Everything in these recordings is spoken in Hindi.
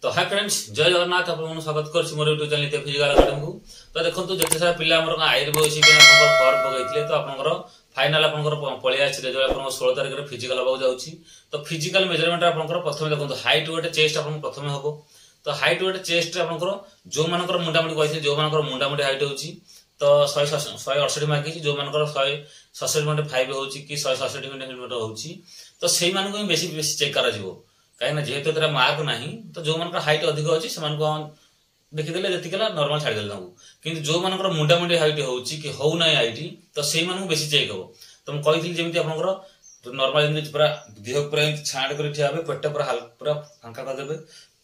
तो हाय फ्रेंड्स जय जगन्नाथ आपन स्वागत करछि मोर यूट्यूब चैनल फिजिकल एकेडमी को। तो देखंतु जते सारा पिला हमर आयुर्वेद के आपन फॉर्म पगैथिले तो आपनकर फाइनल आपनकर पळिया अछि रिजल्ट आपन 16 तारिख रे फिजिकल होबा जाउछि। तो फिजिकल मेजरमेंट आपनकर प्रथमे देखंतु हाइट वेट चेस्ट आपन प्रथमे होबो। तो हाइट वेट चेस्ट आपनकर जो मानकर मुंडामुंडी कहिथे जो मानकर मुंडामुंडी हाइट होछि तो 168 मार्क जो मानकर 167.5 होछि कि 167 होछि तो सेही मानको ही बेसी बेसी चेक करा जिवो कहीं जेहेतु तेरा मार्क नहीं तो जो मन हाइट अधिक अच्छी से देखीदे जी नॉर्मल छाड़देले कि जो मन मुंडा मुंडी हाइट होची कि हो ना हाइट तो से बेसी चेक हम। तो मुझे कही जमी आप नॉर्मल पूरा देह पूरा छाड़ कर ठिया पेट पूरा पूरा फांका करदे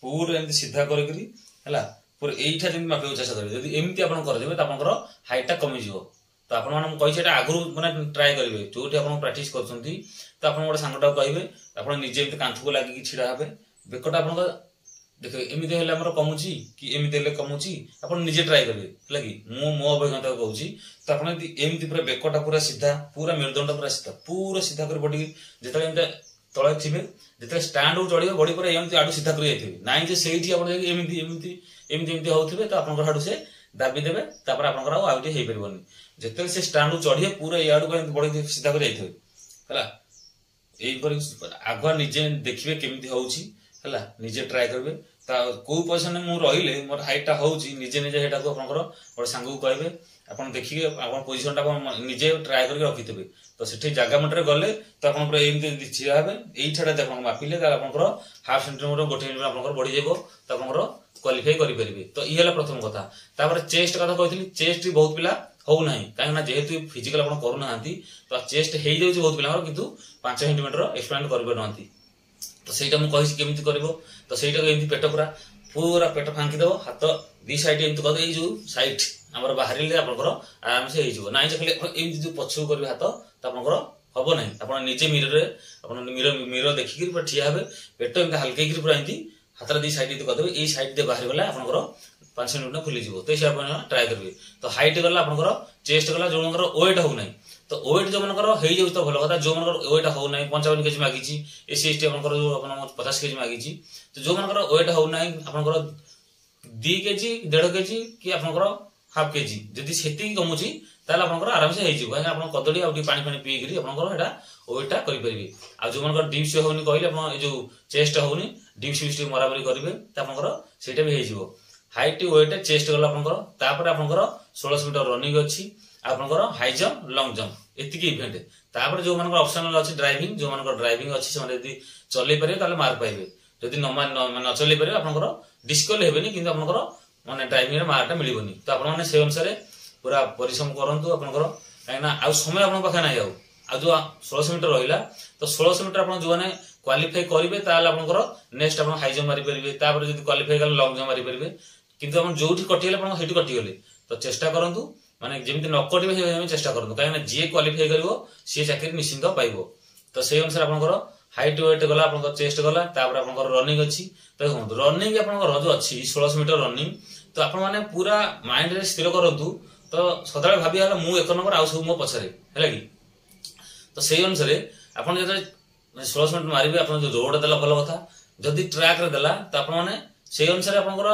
पूरा एमती सीधा करा पूरा यहीठा जमी मापे चेष्टा करेंगे एमती आप करदे तो हाइटा कमिज। तो आपसे आगुरी मैंने ट्राए करेंगे जो आप प्राक्ट कर गोटे सांगटा कहे आप निजे कांथ को लगे छिड़ा हे बेकटा आप देख एमती कमुची कि एमती कमुची आप निजे ट्राए करेंगे कि मो अभिज्ञता कहूँ। तो आपमती पूरा बेकटा पूरा सीधा पूरा मेरुदंड पूरा सीधा कर बड़ी जिते तले थे जो स्टाण्ड चढ़ बड़ी पूरा एमती आड़ू सीधा कर ना से एमती एमती एमती होते तो आप से दाबी देवे आउटे हो पारनि जिते से स्टाण्ड चढ़े पूरा याडू बड़ी सीधा कर आगुआ निजे देखिए केमती होगा निजे ट्राए करेंगे कौ पोजिशन में मुझे रही मोर हाइटा होजी निजे निजे हेटा को गोटे सांग को कहे आप देखिए आप पोजिशन टा निजे ट्राए करके रखिथे तो से जगह मटर गले तो आप एमती छिड़ा हे यही मापिले आप हाफ सेंटीमीटर गोटे सेंटीमीटर बढ़ी जाए तो आप क्वालिफाई करेंगे। तो ये प्रथम कथा चेस्ट कथा कही चेस्ट बहुत पिला होना कहीं जेहेतु फिजिकल आप करूना तो चेस्ट हो जाए बहुत पिला किंतु 5 सेंटीमीटर एक्सपैंड कर तो सहीटा मुझे केमी कर तो सहीटा एमती पेट पूरा पूरा पेट फांकीदेव हाथ दी साइड एमती कर जो साइड आम बाहर आराम से ना खाली जो पछू कर हाथ तो आप हम ना आप निजे मिरर देखिए ठिया हे पेट एम हल्के पूरा एमती हाथ दी साइड करदे ये साइड बाहर गला आप 5 सेंटीमीटर खुली तो ट्राए करेंगे। तो हाइट गला आप चेस्ट गला जो वेट हो ना तो वेट जो मनकर हो तो भल कथा जो मन वेट हो ना 55 केजी मागी एस टी आप 50 केजी मागी तो जो मनकर वेट हो ना आप 2 केजी 1.5 केजी कि आप हाफ केजी जदि से कमुची आप आराम से आप कदली आ पानी पानी पीकरी आपटा वेटा करेंगे। आ जो मन डिप्स होनी कहले जो चेस्ट होनी डिप्स मरामरी करेंगे तो आपटा भी हो हाइट वेट चेस्ट गला आप 16 मीटर रनिंग अच्छी आपंकर हाई जंप लंग जंप एतिक इवेंट तापर जो मन ऑप्शनल अच्छी ड्राइविंग जो मन ड्राइविंग अच्छी से चल पारे मार्क पाइबे जदि न चल पारे आपंकर डिस्क्वालिफाई हेबेनी किंतु आपंकर माने ड्राइविंग मार्कटा मिलबनी। तो आपने से अनुसार पूरा परिश्रम करूँ आपंकर कहीं समय आप पाखे ना आ जो 1600 मीटर रहा तो 1600 मीटर आप जो मैंने क्वालिफाई करेंगे आपंकर नेक्स्ट आप हाई जंप मारी पारे जब क्वालिफाई कले लंग जंप मारी पारे किंतु आप जो कटिगले आप कटिगले तो चेष्टा करूँ माने जमी न कटे चेष्टा करूँ कहीं जी क्वालिफाई कर सी चाकरी निश्चिंत पाइब। तो से अनुसार आपंकर हाइट वेट गला आप चेस्ट गला आप रनिंग अच्छी तो देखो रनिंग आप जो अच्छी 1600 मीटर रनिंग तो आप पूरा माइंड रे स्थिर करूँ तो सदा भावी मुझे 1 नंबर आउ सब मो पछरे है कि तो से अनुसार आप 1600 मीटर मारे आप रोड देला भल कथा जदि ट्रैक रे देला तो आपने से अनुसार आपंकर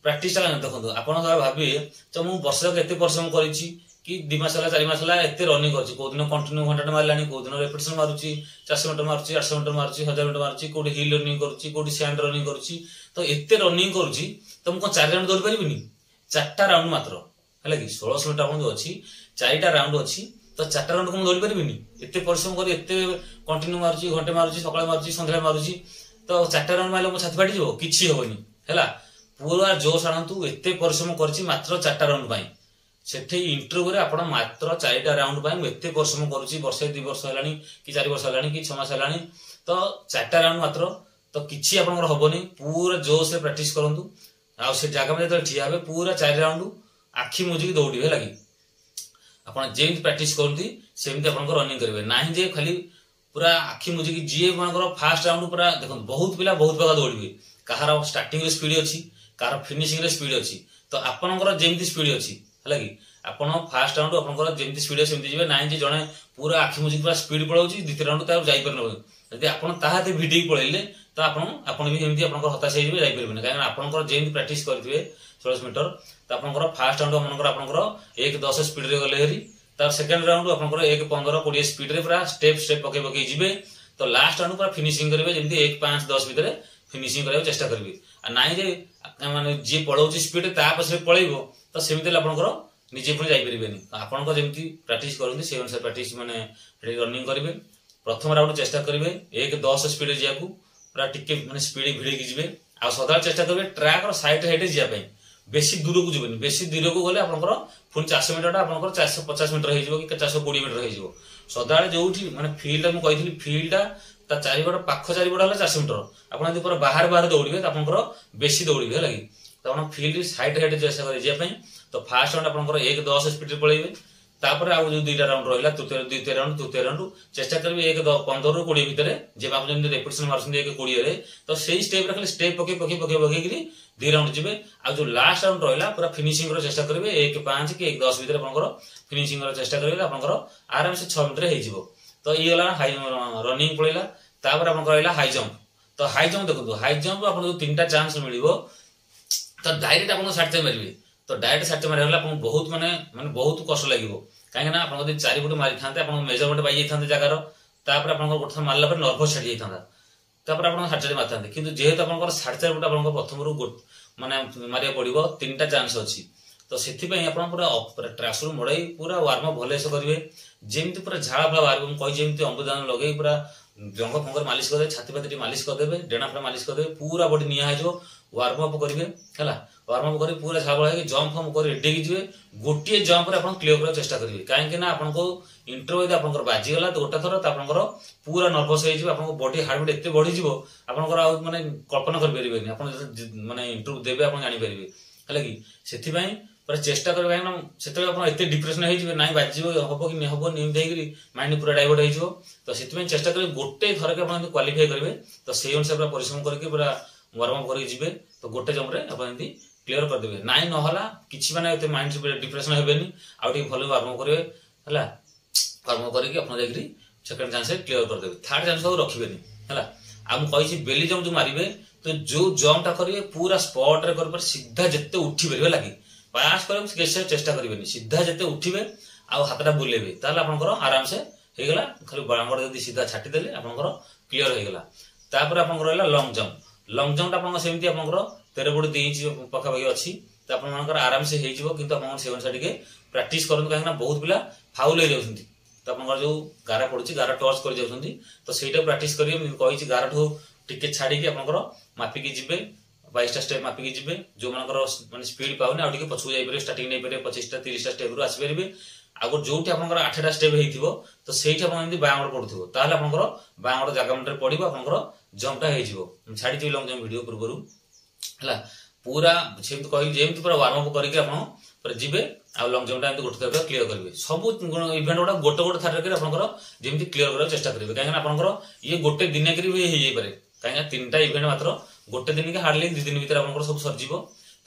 प्राक्टिस देखो आप भावे तो मुझे वर्ष के परिश्रम करी कि 2 मास 4 मास एत रनिंग कर कंटिन्यू 100 मारानी कौ दिन रेपिटेशन मारुची 400 मीटर मारुची 800 मीटर मारुची 1000 मीटर मारुची कौटी हिल रनिंग करुच्ची कौटी सैंड रनिंग करुच्ची तो एत रनिंग करुच्ची तो मुझे 4 राउंड दौड़ पारि 4टा राउंड मात्र है कि 1600 मीटर जो अच्छी 4टा राउंड अच्छी तो 4टा राउंड को दौड़ पारि एत परिश्रम कर एत कंटिन्यू मारुची घंटे मारुची सकाଳେ मारुची संध्या मारुची तो 4टा राउंड मारे मो छाती फाटी किसी हेनी है पूरा जोश आणतु एत परिश्रम कर मात्र 4टा राउंड से इंटरव्यू रे आपण मात्र 4टा राउंड एत परिश्रम करुच्ची वर्षे 2 वर्ष है कि 4 वर्ष है कि 6 मास है तो 4टा राउंड मात्र तो किसी आप हेनी पूरा जोश से प्राक्ट करूँ आ जगह में जो ठिया हे पूरा 4 राउंड आखि मुझे दौड़े लगे आप जमी प्राक्ट करती सेमती आप रनिंग करेंगे ना जे खाली पूरा आखि मुझे जी मान फास्ट राउंड पूरा देखो बहुत पिला बहुत प्रकार दौड़े कहार स्टार्टिंग स्पीड अच्छी कहार फिनिशिंग स्पीड अच्छी तो आपंकर जमी स्पीड अच्छी है कि आप फास्ट राउंड आप जमी स्पीड सेमती जी ना जड़े पूरा आखि मुझे पूरा स्पीड पलाऊँ द्वितीय राउंड जापर जब आप भिडिक पलैले तो आपण भी एमती आपन हताश हो जाई परबेनी कारण आपन जेमती प्रैक्टिस करथिबे 16 मीटर तो आपन फास्ट राउंड आपन 1:10 स्पीड रे गले हेरी तार सेकंड राउंड आपन 1:15-20 स्पीड रे पूरा स्टेप पके पके जिवे तो लास्ट राउंड पूरा फिनिशिंग करेंगे जमी 1:5-10 भितर फिनिशिंग करने चेष्टा करेंगे ना जे माने जी पळौची स्पीड ता पछे पळैबो तो सेमिति आपनकर निजे पुणी जाई परिबेनी आपनकर जेमति प्रैक्टिस करंती से अनुसार प्रैक्टिस माने रनिंग करेंगे प्रथम राउंड चेष्टा करेंगे 1:10 स्पीड रे जाकू पूरा टिके माने स्पीड भिड़े की जिवे आ सदा चेष्टा करेंगे ट्रैक रो साइड हेड जिया पई बेसी दूर को जिवेनी बेसी दूर को गले आपनकर पुणी 400 मीटर आपनकर 450 मीटर हे जिवो कि 420 मीटर हे जिवो सदा जोठी माने फील्ड मु कहितली फील्ड ता चारिबड़ पाख चारिबड़ हला 400 मीटर आपण यदि पूरा बाहर बाहर दौड़िबे त आपनकर बेसी दौड़िबे लागि त आपण फील्ड साइड हेड चेष्टा करे जे पई तो फास्ट राउंड आपनकर 1:10 स्पीड रे पळैबे तापर आ जो दुईटा राउंड रहिला तृतीय राउंड चेष्टा करबे 1:15-20 भितर जे बाप जन रेपिटेशन मारछन 1:20 रे तो सेही स्टेप रखले स्टेप पके कि 2 राउंड जिवे आ जो लास्ट राउंड रहिला पूरा फिनिशिंग रो चेष्टा करबे 1:5 कि 1:10 भितर आपनकर फिनिशिंग रो चेष्टा करबे आपनकर आराम से 6 मिनिट रे हे जिवो तो ई होला हाई रनिंग पळैला तापर आपन कहला हाई जंप तो हाई जंप देखो हाई जंप आपन जो तीनटा चांस मिलिबो तो डायरेक्ट आपन साइड मारिबे तो डायरेक्ट साइड मारिबला आपन बहुत माने बहुत कष्ट लागिवो काहे ना आपन जदि 4 फुट मारि थांते आपन मेजरमेंट पाइ जाई थांते जगार तापर आपन गोठा मारला पर नर्वस छाडी जाई थांता तापर आपन साइड मारि थांते किंतु जेहेतु आपन 4.5 फुट आपन प्रथम रु माने मारिया पड़िबो तीनटा चांस अछि तो सेथि पई आपन पूरा ट्रासरू मोड़ाई पूरा वार्म अप भले से करिवे जेमति पूरा झाळा फळा बाहर कहि जेमति अमृतांजन लगेई पूरा जंग फंगर मालिश कर छाती पाती मालिश कर देबे डेना फड़ा मालिश कर देबे पूरा बॉडी निया है जो वार्म अप करिवे हला वार्म अप करी पूरा झाबळ है जंप फम कर रेडी की जिवे गोटिए जंप रे आपन क्लियर कर चेष्टा करिवे काहे कि ना आपन को इंट्रो यदि आपन बाजी गला तो गोटा थरो त आपन पूरा नर्वस हो जिवे आपन बॉडी हार्ट बीट एते बढ़ी जिवो आपन माने कल्पना कर परिबेनी आपन माने इंट्रो देबे आपन जानि परिबे हला कि सेथि पई पर चेष्टा करबे ना सेते आपन एते डिप्रेशन हे जिवे नाही बाजिवो हबो कि नै हबो निम देगिरी माइंड पूरा डाइवर्ट हे जिवो तो सेति पई चेष्टा करे गोटे थर के आपन क्वालिफाई करबे तो सेही अनुसार पूरा परिश्रम करके पूरा वार्म अप करके जिवे तो गोटे जंप रे आपन एंती क्लियर कर देबे नाही न होला किछि माने एते माइंड से डिप्रेशन हेबेनी आ ठी भलो वार्म अप करबे हला वार्म अप करके आपन देगिरी सेकंड चांस से क्लियर कर देबे थर्ड चांस को रखिबेनी हला आ मु कहि छी बेली जंप जो मारिबे तो जो जंपटा करिवे पूरा स्पॉट रे कर पर सीधा जत्ते उठी परिबे लागि पास करब कैसे चेष्टा करिवेनी सीधा जते उठिबे आ हातटा बुलेबे ताले आपनकर आराम से हे गला खाली बांगड़ जदी सीधा छाटी देले आपनकर क्लियर हे गला तापर आपनकर रहला लॉन्ग जंप आपन सेमती आपनकर 13 फुट 2 इंच पका पकी अछि त आपनकर आराम से हे जिवो किंतु आपन सेवन साइड के प्रैक्टिस करन काहे ना बहुत पिला फाउल हे जाउछंती त आपनकर जो गारा पड़ुची गारा टच कर जाउछंती तो सेटा प्रैक्टिस करियो मैं कहि छी गारा ठो टिके छाडी के आपनकर मापी के जिबे 22 स्टेप मापी के जिबे जो मनकर माने स्पीड पाउनी आ टिके पछु जाई परे स्टार्टिंग नै परे 25 टा 30 टा स्टेप रु आसी परबे आगो जोठी आपनकर 8 टा स्टेप हेइथिबो तो सेठी आपन एंदी बांगड़ पडुथिबो ताले आपनकर बांगड़ जागा मटर पडिबो आपनकर जंपटा हेइजिवो छाडी छी लॉन्ग जंप वीडियो पूर्वरु हला पूरा सेमत कहि जेमत पूरा वार्म अप करके आपन पर जिबे आ लॉन्ग जंपटा एंदी गोटे थर क्लियर करबे सब इवेंट गोटा गोटे थर के आपनकर जेमति क्लियर करबा चेष्टा करबे काहे ना आपनकर ये गोटे दिन के भी हे जाई पारे काहे ना तीनटा इवेंट मात्र गोटे दिन के हार्डली 2 दिन भीतर आपनकर सब सरजिवो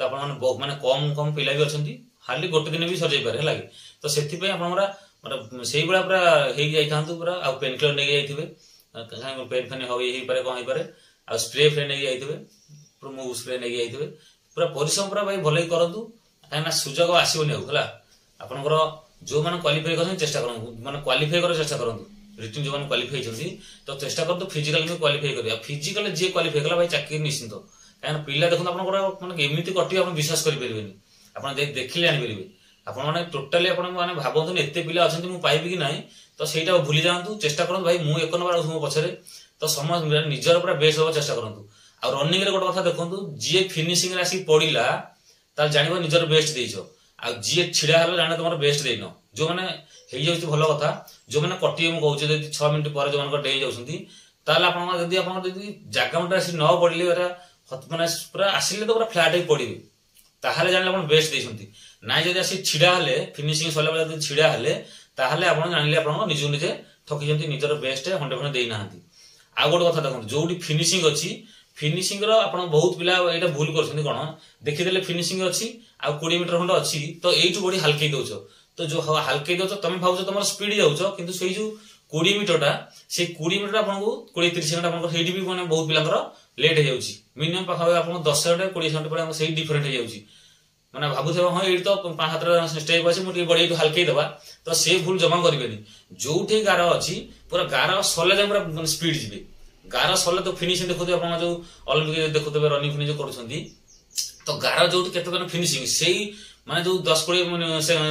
तो आपन माने कम पिला भी अछंती हार्डली गोटे दिन भी सर जाई पारे लागे तो सेथि पे आपनरा मतलब सेही बडा पूरा हे जाई थांतु पूरा आ पेन किलर नै जाईथिबे काहे पेन फने होई हे पारे कोन हे पारे आ स्प्रे फ्रे नै जाईथिबे पूरा मूव स्प्रे नै जाईथिबे पूरा परिश्रम पूरा भाई भलै करंतु काहे ना सुजोग आसीबोनी हला आपनकर जो माने क्वालिफाई करन चेष्टा करन माने क्वालिफाई कर चेष्टा करन रिटर्न जो माने क्वालिफाई छथि तो चेष्टा करतो फिजिकल में क्वालिफाई करिया फिजिकल जे क्वालिफाई कला भाई चाकरी निश्चित काहे ना पिला देखन आपनकर माने एमिति कटि आपन विश्वास करि परिबेनी आपन देखिले आनि परिबे आपन माने टोटली आपन माने भाबंतु एते पिला अछंती मु पाइबी कि नाही तो सेटा भूली जांतु चेष्टा करन भाई मु एक नंबर आउ पछरे तो समझ निजर पूरा बेस हो चेष्टा करंतु आ रनिंग रे गोट कथा देखंतु जे फिनिशिंग रे आसी पडिला ता जानिबो निजर बेस्ट देइछो आ जे छिडा हलो जाने तमर बेस्ट देइनो जो माने हेइ जाउछि भलो कथा जो माने कटि मु कहउछि जदि 6 मिनिट पर जो माने डेइ जाउछंती ताले आपन जदि जागा मटा आसी न पडिले माने पूरा आसिले तो पूरा फ्लैट ही पडिबे ताहाले जानले आपन बेस्ट देइछंती नाइ जदि आसी छिडा हले फिनिशिंग सला बेला जदि छिडा हले ताहाले आपन जानले आपन निजु निजे ठकी जंती निजर बेस्ट 100% देइ नाहंती आ गोट कथा देखंतु जोडी फिनिशिंग अछि फिनिशिंग रो आपन बहुत पिला एटा भूल करछंती कोन देखि देले फिनिशिंग अछि आ 20 मीटर खंड अछि तो एइटु बॉडी हल्के दोछो तो जो हल्के दोछो तमे भाउछो तमर स्पीड जाउछो किंतु सेइ जो 20 मीटरटा से 20 मीटर आपको 20-30 सेकेंड आपको सेठी भी माने बहुत पिलांकर लेट हो जाउची मिनिमम पाखा आपको 10 सेकेंड 20 सेकेंड पर से डिफरेंट हो जाउची माने भाबुथे हां एडी तो 5-7 स्टेप अछि मुठी बडी हल्के दबा तो से भूल जमा करबेनी जोठी गार अछि पूरा गार सले जे पूरा स्पीड जिबे गार सले तो फिनिशिंग देखो आपन जो ओलंपिक देखुतबे रनिंग फिनिश जो करछंती तो गार जोठी केते फिनिशिंग सेही माने जो 10-20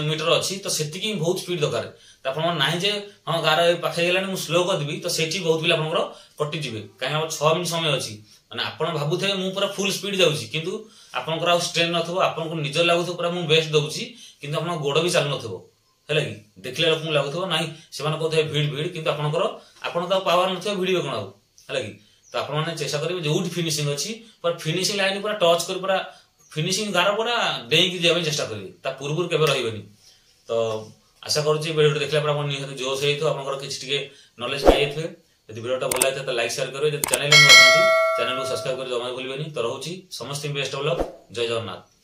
मीटर अच्छी तो सेतिकी बहुत स्पीड दरकार तो ना जे हाँ गार पाखे गलानी मुझे स्लो करदेवी तो सेठी बहुत पिला कटिजे कहीं 6 मिनिट समय अच्छी मैंने आपड़ भावुथे मुझे पूरा फुल स्पीड जाऊँगी किंतु आपंकर स्ट्रेन नथो आपको निज लगुथ पूरा मुझे बेस्ट दूसरी कि गोड़ भी चल नथो है कि देखले लोक लगुव ना से कहते भिड़ भिड़ कि आपड़ पावर ना भिड़े कौन आउ है कि तो आपने चेष्टा करेंगे जो फिनिशिंग अच्छी पर फिनिशिंग लाइन पूरा टच कर पूरा फिनिशिंग गार पूरा डेईकी जावाई चेष्टा करेंगे पूर्व केवे रही तो आशा करुँच भिडियो देखला पर निहत जोश हो किसी नॉलेज पाई यदि भिडियो भल लगे तो लाइक शेयर करेंगे चैनल चैनल को सब्सक्राइब कर जमा भूलें तो रोचे समस्त बेस्ट ऑफ लक जय जगन्नाथ।